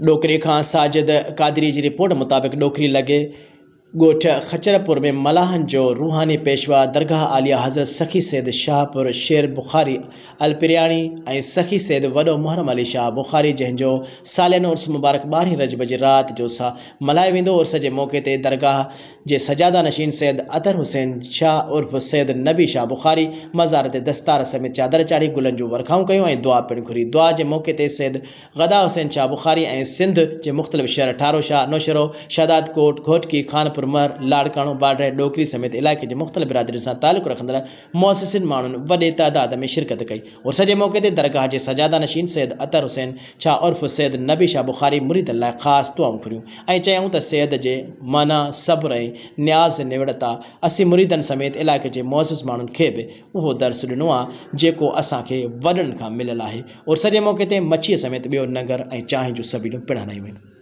डोकरे खां साजिद कादरी जी रिपोर्ट मुताबिक़ डोकरी लॻे ॻोठ खचरपुर में मलाहन जो रूहानी पेशवा दरगाह आलिया हज़रत सखी सैद शाहपुर शेर बुखारी अलपिरियाणी ऐं सखी सैद वॾो मुहर्रम अली शाह बुखारी जंहिंजो सालियानो उर्स मुबारक 12 रजब जी रात जो मल्हायो वेंदो। उर्स जे मौक़े ते दरगाह जे सजादा नशीन सैद अतर हुसैन शाह उर्फ सैद नबी शाह बुखारी मज़ार ते दस्तार समेत चादर चाढ़ी गुलनि जूं वर्खाऊं कयूं ऐं दुआ पिणु घुरी। दुआ जे मौक़े ते सैद गदा हुसैन शाह बुखारी ऐं सिंध जे मुख़्तलिफ़ शहर ठारो शाह नौशरो शादात कोट घोटकी खानपुर मर लाड़काणो बाडर डोकरी समेत इलाइक़े जे मुख़्तलिफ़ बिरादरियुनि सां तालुक़ रखंदड़ मुअसिसिन माण्हुनि वॾे तादाद में शिरकत कई। उर्स जे मौक़े ते दरगाह जे सजादा नशीन सैद अतर हुसैन शाह उर्फ सैद नबी शाह बुखारी मुरीदनि लाइ ख़ासि दुआऊं घुरियूं ऐं चयऊं त सैद जे माना सब्र ऐं न्याज़ निवड़ता असीं मुरीदनि समेत इलाइक़े जे मुअसिस माण्हुनि खे बि उहो दर्स ॾिनो आहे जेको असांखे वॾनि खां मिलियल आहे। उर्स जे मौक़े ते मच्छीअ समेत ॿियो लंगर ऐं चांहि जूं सबिलूं पिणु हलायूं आहिनि।